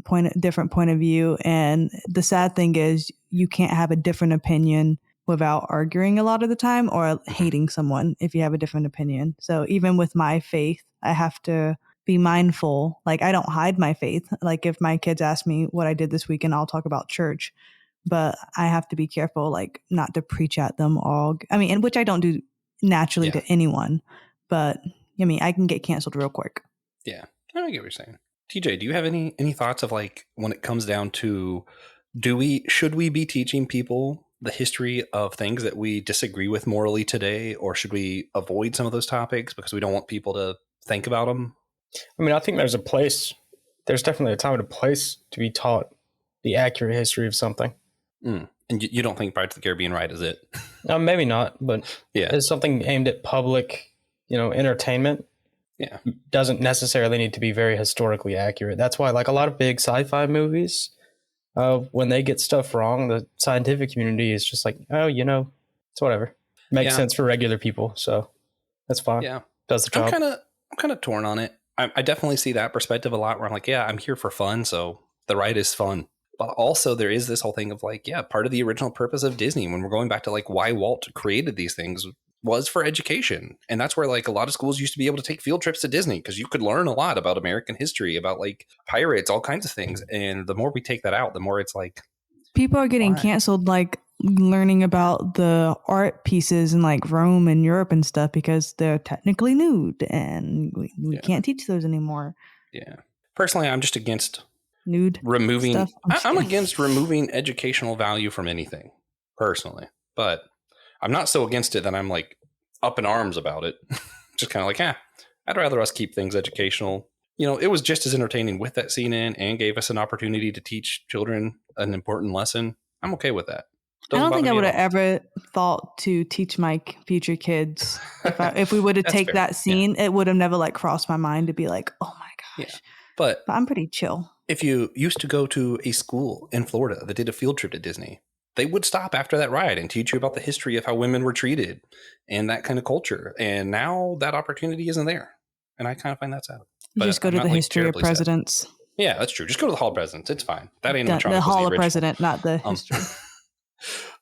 different point of view. And the sad thing is you can't have a different opinion without arguing a lot of the time or hating someone if you have a different opinion. So even with my faith, I have to be mindful. Like I don't hide my faith. Like if my kids ask me what I did this weekend, I'll talk about church, but I have to be careful, like not to preach at them all. I mean, and which I don't do naturally to anyone, but I mean, I can get canceled real quick. Yeah, I get what you're saying. TJ, do you have any thoughts of like when it comes down to should we be teaching people the history of things that we disagree with morally today, or should we avoid some of those topics because we don't want people to think about them? I mean, I think there's definitely a time and a place to be taught the accurate history of something. And you don't think Pirates of the Caribbean ride is it? Maybe not, but Yeah. it's something aimed at public, entertainment. Yeah. Doesn't necessarily need to be very historically accurate. That's why, like a lot of big sci-fi movies, when they get stuff wrong, the scientific community is just like, oh, it's whatever. Makes Yeah. sense for regular people, so that's fine. Yeah. Does the job. I'm kind of torn on it. I definitely see that perspective a lot where I'm like, yeah, I'm here for fun. So the ride is fun. But also there is this whole thing of like, yeah, part of the original purpose of Disney, when we're going back to like why Walt created these things, was for education. And that's where like a lot of schools used to be able to take field trips to Disney because you could learn a lot about American history, about like pirates, all kinds of things. And the more we take that out, the more it's like, people are getting why? canceled, like learning about the art pieces in like Rome and Europe and stuff because they're technically nude and we can't teach those anymore. Yeah. Personally, I'm just against Nude removing stuff. I'm against removing educational value from anything personally, but I'm not so against it that I'm like up in arms about it. Just kind of like, I'd rather us keep things educational. It was just as entertaining with that scene in and gave us an opportunity to teach children an important lesson. I'm okay with that. I don't think I would have ever. ever thought to teach my future kids. If we would have That's take fair. that scene, it would have never like crossed my mind to be like, oh my gosh. Yeah. But But I'm pretty chill. if you used to go to a school in Florida that did a field trip to Disney, they would stop after that ride and teach you about the history of how women were treated and that kind of culture. And now that opportunity isn't there. And I kind of find that sad. You But just go I'm to not, the like, history of terribly sad. presidents. Yeah, that's true. Just go to the Hall of Presidents. It's fine. That ain't The Hall of President, not the Um, history.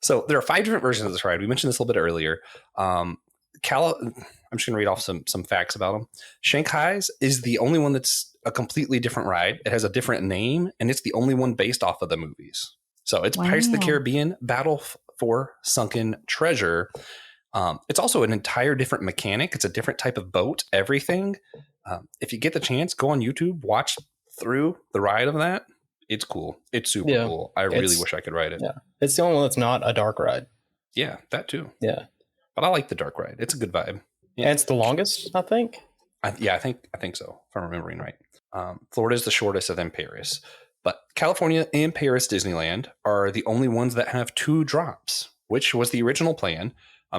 so there are 5 different versions of this ride. We mentioned this a little bit earlier. I'm just going to read off some facts about them. Shanghai's is the only one that's a completely different ride. It has a different name, and it's the only one based off of the movies. So it's Pirates of the Wow. Caribbean, Battle for Sunken Treasure. It's also an entire different mechanic. It's a different type of boat, everything. If you get the chance, go on YouTube, watch through the ride of that. It's cool. It's super Yeah. cool. I really wish I could ride it. Yeah. It's the only one that's not a dark ride. Yeah, that too. Yeah. But I like the dark ride. It's a good vibe. Yeah. And it's the longest, I think. I think so, if I'm remembering right. Florida is the shortest of them, Paris. But California and Paris Disneyland are the only ones that have 2 drops, which was the original plan.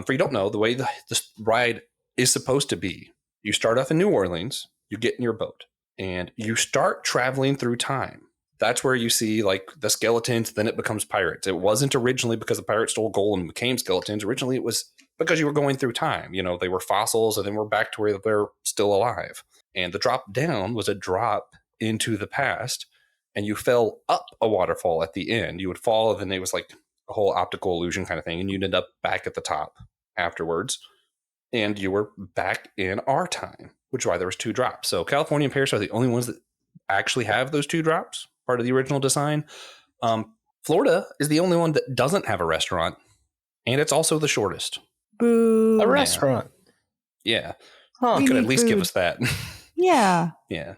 For you don't know, the way this ride is supposed to be, you start off in New Orleans, you get in your boat, and you start traveling through time. That's where you see like the skeletons, then it becomes pirates. It wasn't originally because the pirates stole gold and became skeletons. Originally, it was because you were going through time. You know, they were fossils and then we're back to where they're still alive. And the drop down was a drop into the past, and you fell up a waterfall at the end. You would fall, and then it was like a whole optical illusion kind of thing, and you'd end up back at the top afterwards. And you were back in our time, which is why there was 2 drops. So California and Paris are the only ones that actually have those 2 drops, part of the original design. Florida is the only one that doesn't have a restaurant, and it's also the shortest. Boo. A restaurant. Yeah. Huh. You could need at least give food. us that. Yeah. Yeah.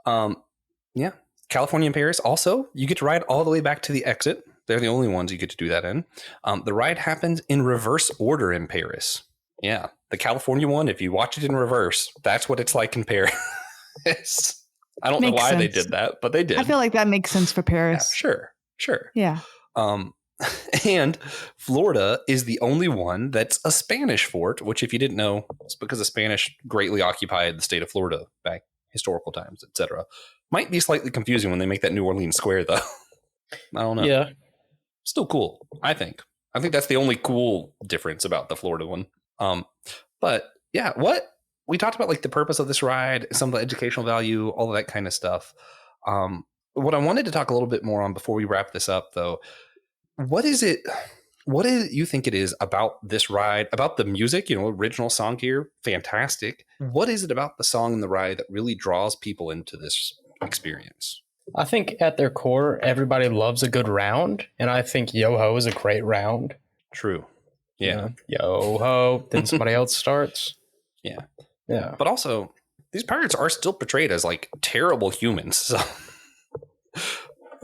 Yeah. California and Paris also, you get to ride all the way back to the exit. They're the only ones you get to do that in. The ride happens in reverse order in Paris. Yeah. The California one, if you watch it in reverse, that's what it's like in Paris. I don't know Makes why they sense. did that, but they did. I feel like that makes sense for Yeah, Paris. sure. Yeah. And Florida is the only one that's a Spanish fort, which if you didn't know, it's because the Spanish greatly occupied the state of Florida back historical times, etc. Might be slightly confusing when they make that New Orleans square, though. I don't know. Yeah. Still cool, I think. I think that's the only cool difference about the Florida one. But yeah, what we talked about, like the purpose of this ride, some of the educational value, all of that kind of stuff. What I wanted to talk a little bit more on before we wrap this up, though, what is it you think it is about this ride, about the music, original song here, fantastic. What is it about the song and the ride that really draws people into this experience? I think at their core, everybody loves a good round. And I think Yo Ho is a great round. True. Yeah. Yo Ho. Then somebody else starts. Yeah. Yeah. But also, these pirates are still portrayed as like terrible humans.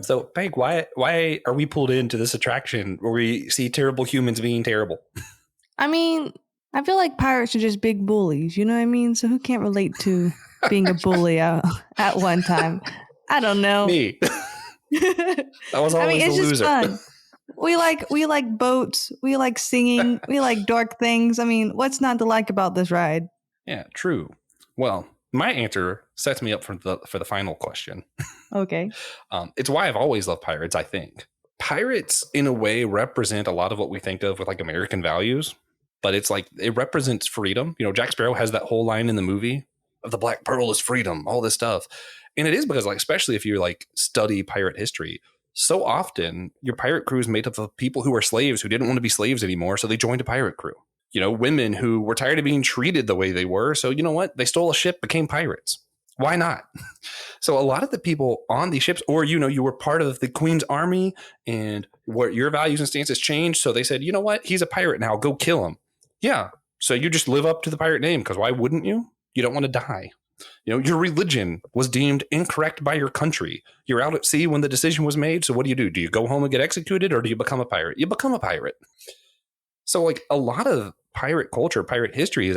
So, Peg, why are we pulled into this attraction where we see terrible humans being terrible? I mean, I feel like pirates are just big bullies. You know what I mean? So who can't relate to being a bully at one time? I don't know. Me. I was always it's the just loser. fun. We like boats. We like singing. We like dark things. I mean, what's not to like about this ride? Yeah, true. Well, my answer sets me up for the final question. Okay. It's why I've always loved pirates, I think. Pirates, in a way, represent a lot of what we think of with like American values, but it's like it represents freedom. Jack Sparrow has that whole line in the movie of the Black Pearl is freedom, all this stuff. And it is because, like, especially if you like study pirate history, so often your pirate crew is made up of people who are slaves who didn't want to be slaves anymore, so they joined a pirate crew. Women who were tired of being treated the way they were, so you know what? They stole a ship, became pirates. Why not? So a lot of the people on these ships, or you were part of the Queen's army, and what your values and stances changed, so they said, you know what? He's a pirate now. Go kill him. Yeah. So you just live up to the pirate name, because why wouldn't you? You don't want to die. Your religion was deemed incorrect by your country. You're out at sea when the decision was made. So what do? Do you go home and get executed, or do you become a pirate? You become a pirate. So like a lot of pirate culture, pirate history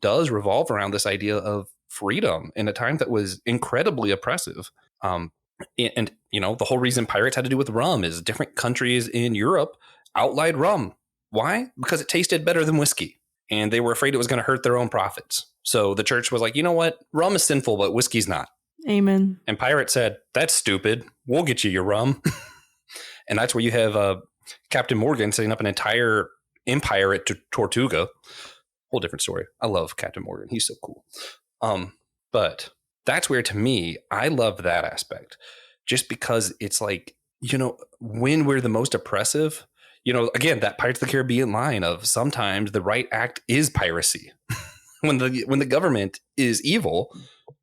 does revolve around this idea of freedom in a time that was incredibly oppressive. And the whole reason pirates had to do with rum is different countries in Europe outlawed rum. Why? Because it tasted better than whiskey. And they were afraid it was going to hurt their own profits. So the church was like, you know what? Rum is sinful, but whiskey's not. Amen. And pirates said, that's stupid. We'll get you your rum. And that's where you have Captain Morgan setting up an entire empire at Tortuga. Whole different story. I love Captain Morgan. He's so cool. But that's where, to me, I love that aspect, just because it's like, when we're the most oppressive, again, that Pirates of the Caribbean line of sometimes the right act is piracy. when the government is evil,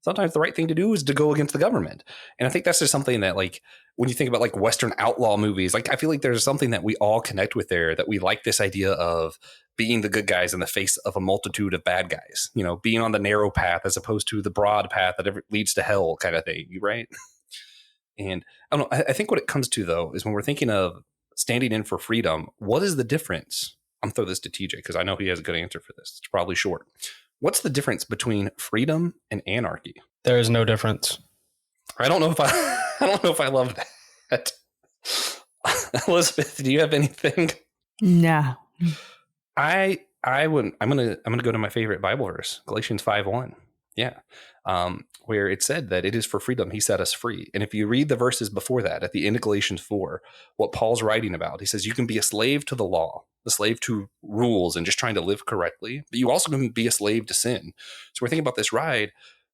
sometimes the right thing to do is to go against the government. And I think that's just something that, like, when you think about like Western outlaw movies, like I feel like there's something that we all connect with there, that we like this idea of being the good guys in the face of a multitude of bad guys, being on the narrow path as opposed to the broad path that leads to hell kind of thing. Right. And I don't know. I think what it comes to, though, is when we're thinking of standing in for freedom, what is the difference? I'm throw this to TJ because I know he has a good answer for this. It's probably short. What's the difference between freedom and anarchy? There is no difference. I don't know if I love that. Elizabeth, do you have anything? Nah. I wouldn't. I'm gonna go to my favorite Bible verse, Galatians 5:1. Yeah. Where it said that it is for freedom he set us free. And if you read the verses before that, at the end of Galatians 4, what Paul's writing about, he says you can be a slave to the law, a slave to rules and just trying to live correctly, but you also can be a slave to sin. So we're thinking about this ride.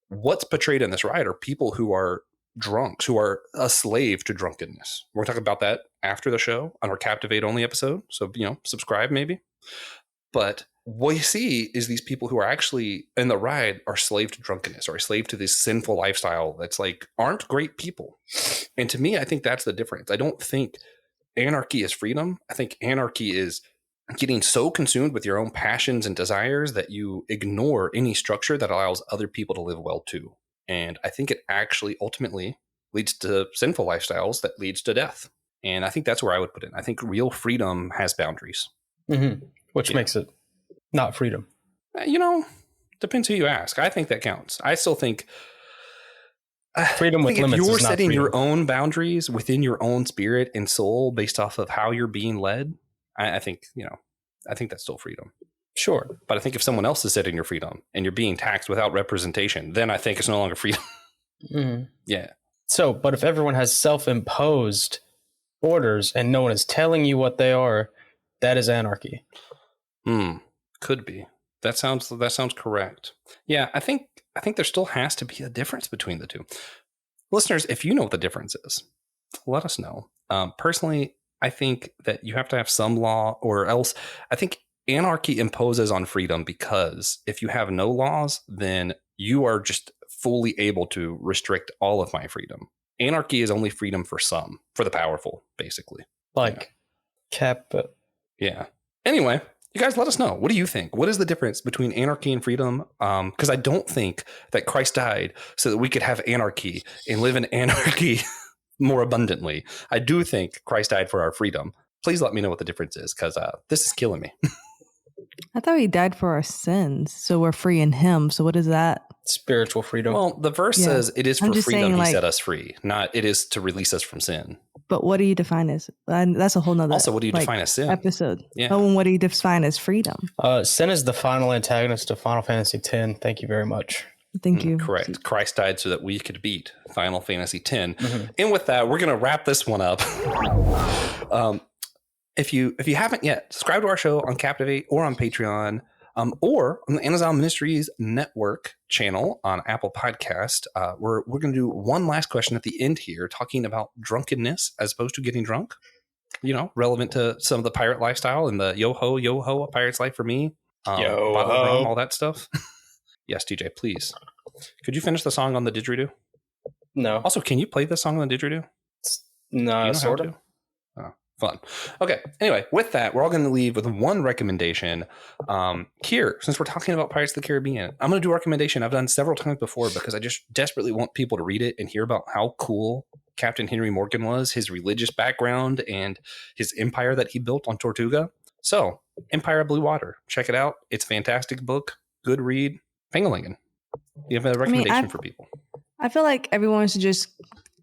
What's portrayed in this ride are people who are drunks, who are a slave to drunkenness. We're talking about that after the show on our Captivate only episode. So, subscribe maybe. But what you see is these people who are actually in the ride are slave to drunkenness, or a slave to this sinful lifestyle that's like aren't great people. And to me, I think that's the difference. I don't think anarchy is freedom. I think anarchy is getting so consumed with your own passions and desires that you ignore any structure that allows other people to live well too. And I think it actually ultimately leads to sinful lifestyles that leads to death. And I think that's where I would put it. I think real freedom has boundaries. Mm-hmm. Which makes it not freedom. Depends who you ask. I think that counts. I still think freedom with limits. If you're is not setting freedom. your own boundaries within your own spirit and soul based off of how you're being led, I think that's still freedom. Sure. But I think if someone else is setting your freedom and you're being taxed without representation, then I think it's no longer freedom. Mm-hmm. Yeah. So, but if everyone has self-imposed orders and no one is telling you what they are, that is anarchy. Could be. That sounds correct. Yeah, I think there still has to be a difference between the two. Listeners, if you know what the difference is, let us know. Personally, I think that you have to have some law, or else I think anarchy imposes on freedom, because if you have no laws, then you are just fully able to restrict all of my freedom. Anarchy is only freedom for some, for the powerful, basically. Yeah. Anyway, you guys let us know. What do you think? What is the difference between anarchy and freedom? Because I don't think that Christ died so that we could have anarchy and live in anarchy more abundantly. I do think Christ died for our freedom. Please let me know what the difference is, because this is killing me. I thought he died for our sins, so we're free in him. So what is that? Spiritual freedom. Well, the verse says it is for freedom saying, he set us free, not it is to release us from sin. But what do you define as? And that's a whole nother. Also, what do you define as sin? Episode. Yeah. Oh, and what do you define as freedom? Sin is the final antagonist of Final Fantasy X. Thank you very much. Thank you. Correct. Christ died so that we could beat Final Fantasy X. Mm-hmm. And with that, we're going to wrap this one up. If you haven't yet, subscribe to our show on Captivate or on Patreon, or on the Amazon Ministries Network channel on Apple Podcast. We're going to do one last question at the end here, talking about drunkenness as opposed to getting drunk. Relevant to some of the pirate lifestyle and the yo ho, a pirate's life for me. Bottle of rum, all that stuff. Yes, DJ, please. Could you finish the song on the didgeridoo? No. Also, can you play this song on the didgeridoo? No, sort of. Fun. Okay. Anyway, with that, we're all going to leave with one recommendation. Here, since we're talking about Pirates of the Caribbean, I'm going to do a recommendation I've done several times before, because I just desperately want people to read it and hear about how cool Captain Henry Morgan was, his religious background, and his empire that he built on Tortuga. So, Empire of Blue Water. Check it out. It's a fantastic book. Good read. Pengalingen. You have a recommendation for people? I feel like everyone should just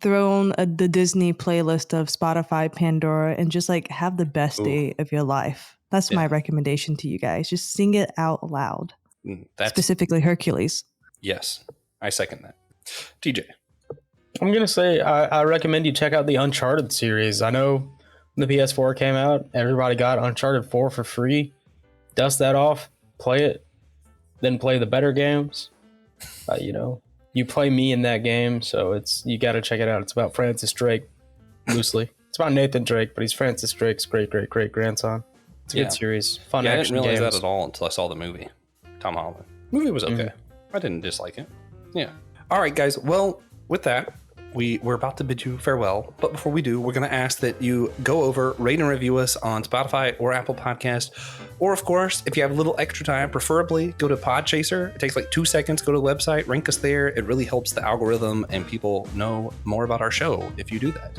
throw on the Disney playlist of Spotify, Pandora, and just like have the best day of your life. That's my recommendation to you guys. Just sing it out loud. Specifically Hercules. Yes, I second that. TJ. I'm going to say I recommend you check out the Uncharted series. I know when the PS4 came out, everybody got Uncharted 4 for free. Dust that off, play it, then play the better games. you play me in that game, so you got to check it out. It's about Francis Drake, loosely. It's about Nathan Drake, but he's Francis Drake's great grandson. It's a good series, fun Yeah, I didn't action realize games. that at all until I saw the movie. Tom Holland. Movie was okay. I didn't dislike it. Yeah. All right, guys. Well, with that, we're about to bid you farewell. But before we do, we're going to ask that you go over, rate and review us on Spotify or Apple Podcast. Or, of course, if you have a little extra time, preferably go to Podchaser. It takes like 2 seconds. Go to the website, rank us there. It really helps the algorithm and people know more about our show if you do that.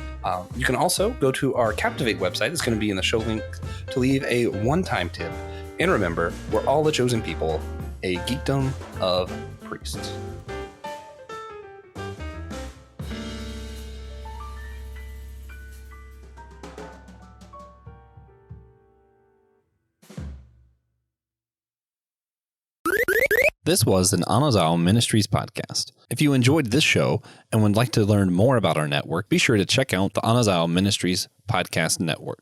You can also go to our Captivate website. It's going to be in the show link to leave a one-time tip. And remember, we're all the chosen people, a geekdom of priests. This was an Anazao Ministries podcast. If you enjoyed this show and would like to learn more about our network, be sure to check out the Anazao Ministries podcast network.